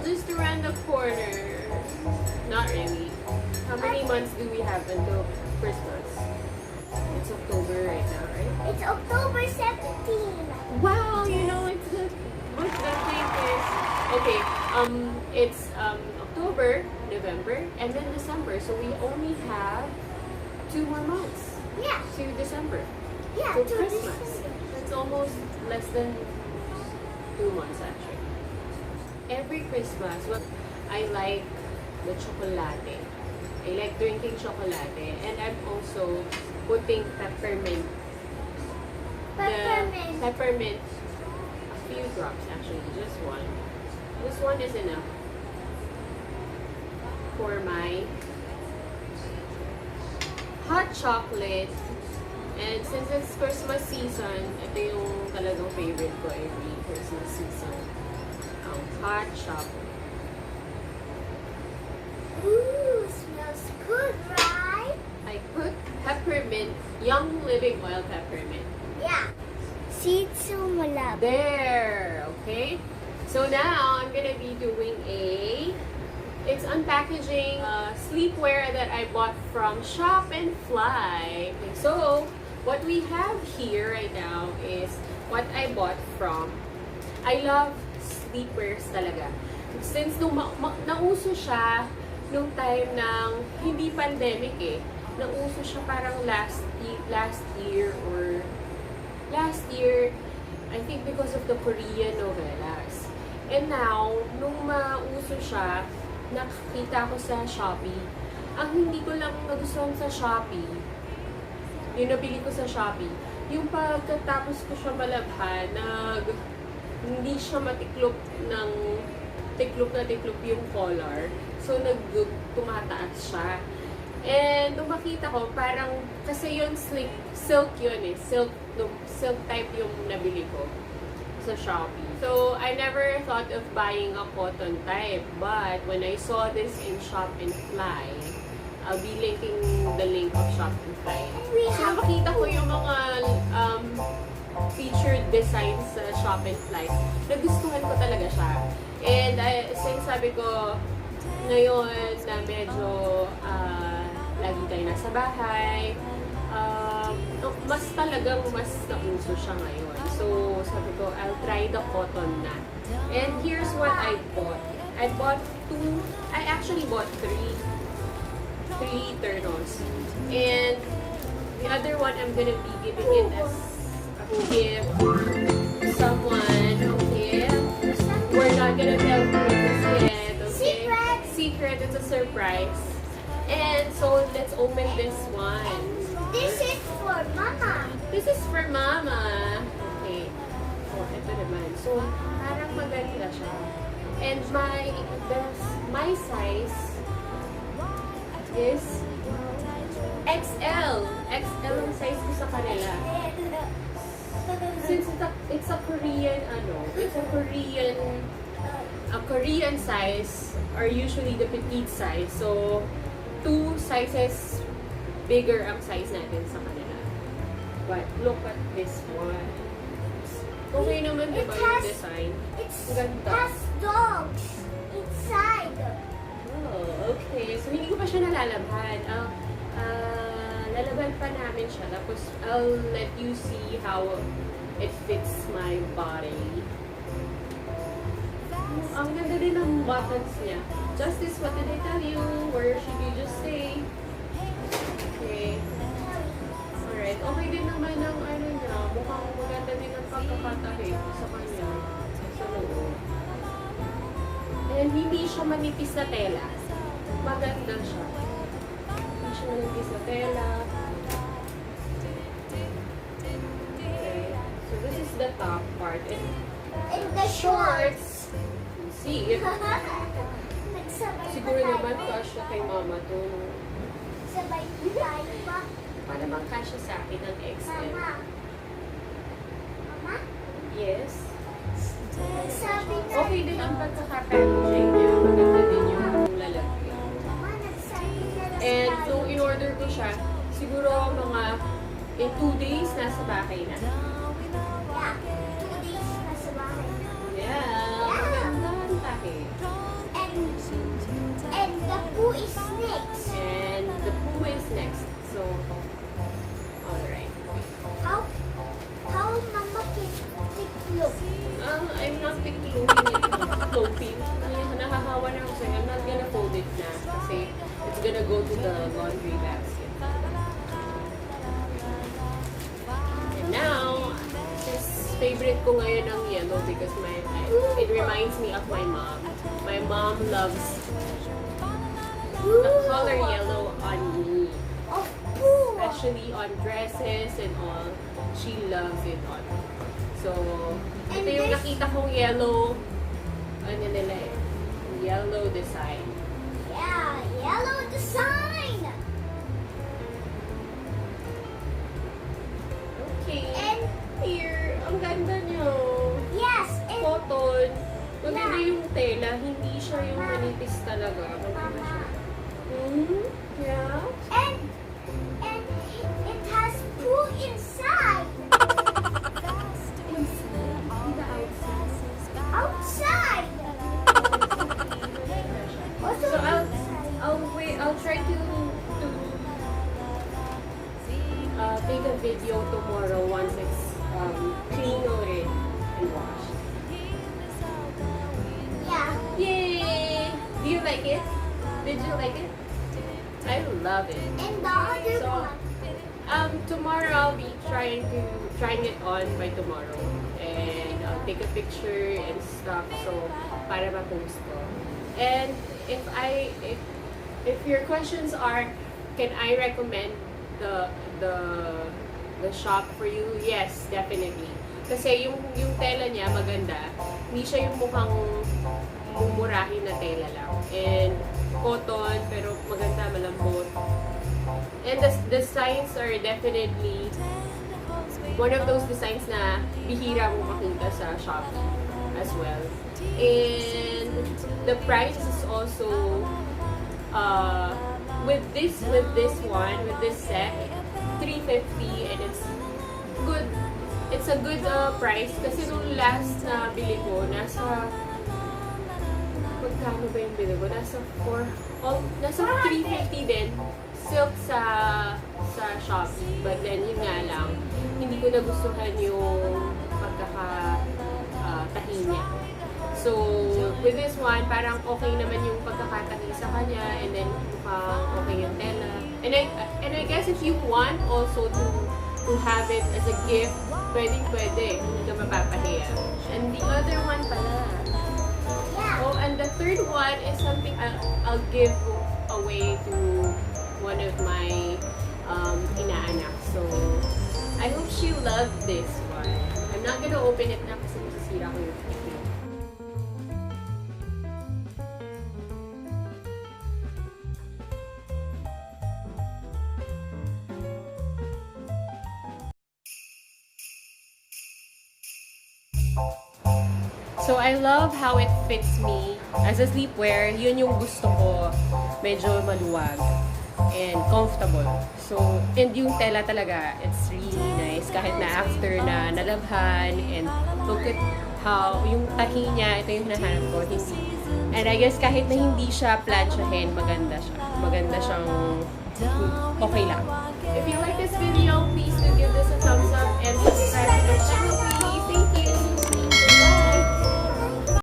just around the corner. Not really. How many months do we have until Christmas? It's October right now, right? It's October 17. Wow, you know, it's the thing is, okay, it's October, November, and then December. So we only have 2 more months Yeah. to December. Yeah, So to Christmas. December. It's almost less than 2 months actually. Every Christmas, what I like the chocolate. I like drinking chocolate, and I'm also putting peppermint. Peppermint. The peppermint. A few drops actually, just one. This one is enough for my hot chocolate. And since it's Christmas season, ito yung talagang favorite ko every Christmas season. Ang hot chocolate. Ooh, smells good, right? I put peppermint, Young Living Oil peppermint. Yeah. Seeds sumulab. There, okay? So now, I'm gonna be doing it's unpackaging sleepwear that I bought from Shop and Fly. Okay, so, what we have here right now is what I bought from, I love sleepwears talaga. Since nauso siya nung time ng hindi pandemic nauso siya parang last year, I think because of the Korean novelas. And now, nung mauso siya, nakita ko sa Shopee. Ang hindi ko lang nagustuhan sa Shopee, yung nabili ko sa Shopee, yung pagkatapos ko siya malabhan, hindi siya matiklop ng tiklop na tiklop yung color. So, tumataas siya. And, nung makita ko, parang, kasi yun silk yun silk type yung nabili ko sa Shopee. So, I never thought of buying a cotton type. But, when I saw this in Shop and Fly, I'll be linking the link of Shop and Fly. So, makita ko yung mga featured designs sa Shop and Fly. Nagustuhan ko talaga siya. And, since sabi ko, ngayon na medyo lagi tayo nasa bahay, mas nauso siya ngayon. So, sabi ko, I'll try the cotton na. And here's what I bought. I actually bought three turtles. And the other one, I'm gonna be giving it as a gift to someone. Okay? We're not gonna tell who it is yet. Okay? Secret. It's a surprise. And so, let's open this one. This is for Mama. This is for Mama. Okay. Oh, ito naman. So, parang maganda siya. And my size is XL. XL ang size ko sa kanila. Since it's a Korean size are usually the petite size. So, 2 sizes bigger ang size natin sa kanila. But look at this one. Okay naman, diba yung design? It Ganda. has dogs inside. Oh, okay. So, hindi ko pa siya nalalabhan. Lalaban pa namin siya. Tapos, I'll let you see how it fits my body. Ang ganda din ng buttons niya. Justice, what did I tell you? Where should you just stay? Okay. Alright. Okay din naman ang niya. Mukhang maganda din ang pagkakatahid sa kanya. Sa loob. And hindi siya manipis na tela. Maganda siya. Hindi siya manipis na tela. Okay. So this is the top part. And the shorts. See? Siguro naman kasya kay mama to. Sabay tayo pa. Para bang kasya sa akin ang XL. Mama? Yes. Sabi na. Okay din ang pagkaka-packaging niya. Maganda din yung lalagyan. Mama, nagsabi na lang And tayo. so, in order ko siya, siguro mga in 2 days nasa bahay na. Yeah, 2 days na sa bahay. Yeah. Maganda ang tahi. And the poo is next. And the poo is next. So, alright. How Mama can look? I'm not picking it floating. Nahahawa na ako sa'yo. I'm not gonna fold it na kasi it's gonna go to the laundry basket. And now, this favorite ko ngayon ang yellow because it reminds me of my mom. My mom loves the color yellow on me. Of poo. Especially on dresses and all. She loves it on me. So, ito yung nakita kong yellow, ano nila eh, yellow design. Yeah, yellow design. Okay. And Here, ang ganda nyo. yes, and Cotton. Maganda Yeah. yung tela, hindi siya yung manipis talaga. Maganda siya. Yeah. and it has poo inside. Outside. Also So inside. I'll try to take a video tomorrow once it's clean already and washed. Yeah. Yay! Do you like it? Did you like it? I love it. And the other So, one. tomorrow I'll be trying it on by tomorrow, and I'll take a picture and stuff so para ma-post ko. And if your questions are, can I recommend the shop for you? Yes, definitely. Kasi yung tela niya maganda. Hindi siya yung mukhang mumurahin na tela lang. And cotton, pero maganda, malambot. And the designs are definitely one of those designs na bihira mo makita sa Shopee as well. And the price is also with this set, $350, and it's good. It's a good price kasi nung last na bili ko nasa magkano ba yung bili ko? Nasa 350 din. Silk sa Shopee. But then, yun nga lang, hindi ko nagustuhan yung pagkakatahi niya. So, with this one, parang okay naman yung pagkakatahi sa kanya, and then mukhang okay yung tela. And I guess if you want also to have it as a gift, pwede, hindi ka mapapahiya. And the other one pala. Yeah. Oh, and the third one is something I'll give away to one of my inaanak. So, I hope she loved this one. I'm not gonna open it na kasi masisira ko yung video. So, I love how it fits me. As a sleepwear, yun yung gusto ko. Medyo maluwag and comfortable. So, and yung tela talaga, it's really nice. Kahit na after na nalabhan, and look at how, yung tahi niya, ito yung hinahanap ko, hindi. And I guess kahit na hindi siya plansyahin, maganda siya. Maganda siyang okay lang. If you like this video,